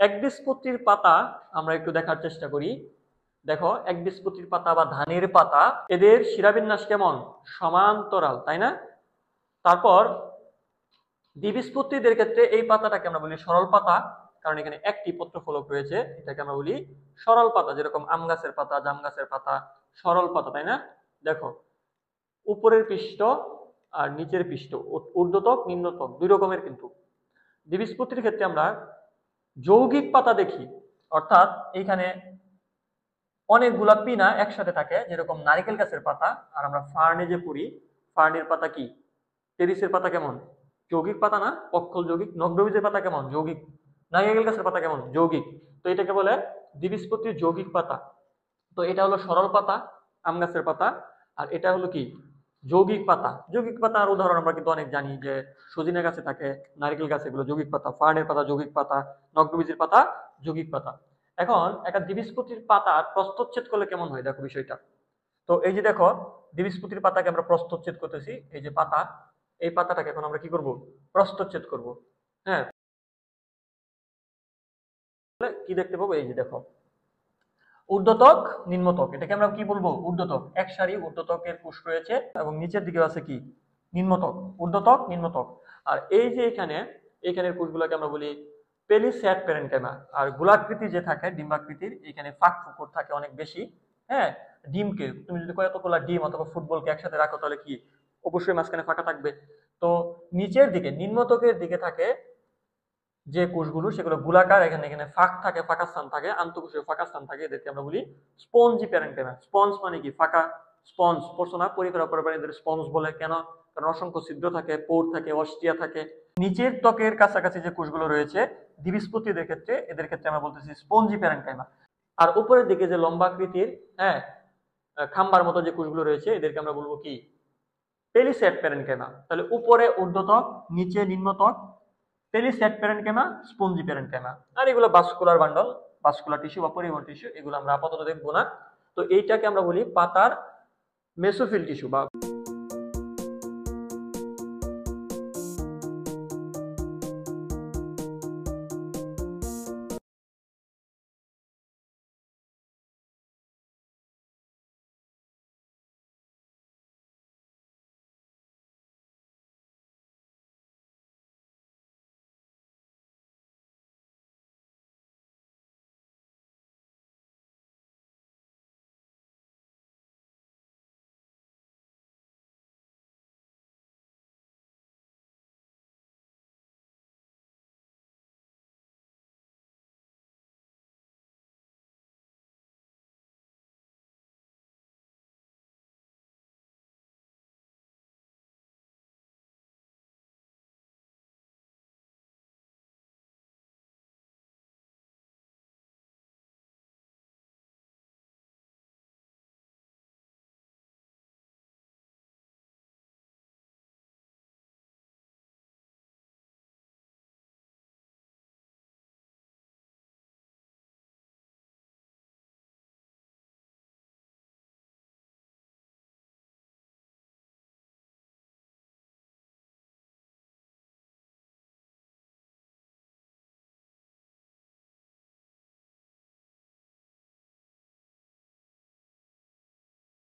একবীজপত্রীর পাতা আমরা একটু দেখার চেষ্টা করি। দেখো, একবীজপত্রীর পাতা বা ধানের পাতা, এদের শিরাবিন্যাস কেমন? সমান্তরাল, তাই না? তারপর দ্বিবীজপত্রীদের ক্ষেত্রে এই পাতাটাকে আমরা বলি সরল পাতা, কারণ এখানে একটি পত্রফলক রয়েছে, এটাকে আমরা বলি সরল পাতা। যেরকম আম গাছের পাতা, জাম গাছের পাতা সরল পাতা, তাই না? দেখো, উপরের পৃষ্ঠ আর নিচের পৃষ্ঠ, ঊর্ধ্বতক নিম্নতক দুই রকমের। কিন্তু দ্বিবীজপত্রীর ক্ষেত্রে আমরা যৌগিক পাতা দেখি, অর্থাৎ এইখানে অনেকগুলা পিনা একসাথে থাকে, যেরকম নারিকেল গাছের পাতা। আর আমরা ফার্নে যে পড়ি, ফার্নের পাতা কি? টেরিসের পাতা কেমন? যৌগিক পাতা না? অক্ষল যৌগিক। নগ্নবীজের পাতা কেমন? যৌগিক। নারিকেল গাছের পাতা কেমন? যৌগিক। তো এটাকে বলে দ্বিবীজপত্রীর যৌগিক পাতা। তো এটা হলো সরল পাতা, আম গাছের পাতা। আর এটা হলো কি? যৌগিক পাতা। যৌগিক পাতার উদাহরণ আমরা কিন্তু অনেক জানি, যে সজিনা গাছে থাকে, নারিকেল গাছে, এগুলো যৌগিক পাতা। ফার্নের পাতা যৌগিক পাতা, নগ্নবীজের পাতা যৌগিক পাতা। এখন একটা দ্বিবীজপত্রীর পাতার প্রস্থচ্ছেদ করলে কেমন হয়, দেখো বিষয়টা। তো এই যে দেখো, দ্বিবীজপত্রীর পাতাকে আমরা প্রস্থচ্ছেদ করতেছি, এই যে পাতা, এই পাতাটাকে এখন আমরা কি করব? প্রস্থচ্ছেদ করব। হ্যাঁ, কি দেখতে পাবো? এই যে দেখো, ঊর্ধ্বতক নিম্নতক, এটাকে আমরা কি বলবো? ঊর্ধ্বতক। এক সারি ঊর্ধ্বতকের কোষ রয়েছে এবং নিচের দিকে আছে কি? নিম্নতক। ঊর্ধ্বতক নিম্নতক। আর এই যে এখানের কোষগুলোকে আমরা বলি পেলিস্যাড প্যারেনকাইমা। আর গোলাকৃতি যে থাকে, ডিম্বাকৃতির, এখানে ফাঁক ফোকর থাকে অনেক বেশি। হ্যাঁ, ডিমকে তুমি যদি কতগুলা ডিম অথবা ফুটবলকে একসাথে রাখো, তাহলে কি অবশ্যই মাঝখানে ফাঁকা থাকবে। তো নিচের দিকে নিম্নতকের দিকে থাকে যে কোষগুলো, সেগুলো গোলাকার, এখানে এখানে ফাঁক থাকে, ফাঁকা স্থান থাকে, আন্তঃকোষীয় ফাঁকা স্থান থাকে, এদেরকে আমরা বলি স্পঞ্জি প্যারেনকাইমা। স্পঞ্জ মানে কি? ফাঁকা। স্পঞ্জ পড়ছো না? পরিখার অপরিবাহীদের স্পঞ্জ বলে কেন? কারণ অসংখ্য ছিদ্র থাকে, পোর থাকে, অস্টিয়া থাকে। নিচের ত্বকের কাছাকাছি যে কোষগুলো রয়েছে দ্বিবীজপত্রীদের ক্ষেত্রে, এদের ক্ষেত্রে আমরা বলতেছি স্পঞ্জি প্যারেনকাইমা। আর উপরের দিকে যে লম্বাকৃতির, হ্যাঁ, খাম্বার মতো যে কোষগুলো রয়েছে, এদেরকে আমরা বলবো কি? পেলিস্যাড প্যারেনকাইমা। তাহলে উপরে ঊর্ধ্বতক, নিচে নিম্নতক, পেলিস্যাড প্যারেনকাইমা, স্পঞ্জি প্যারেনকাইমা। আর এগুলো ভাস্কুলার বান্ডল, ভাস্কুলার টিস্যু বা পরিবহন টিস্যু, এগুলো আমরা আপাতত দেখবো না। তো এইটাকে আমরা বলি পাতার মেসোফিল টিস্যু বা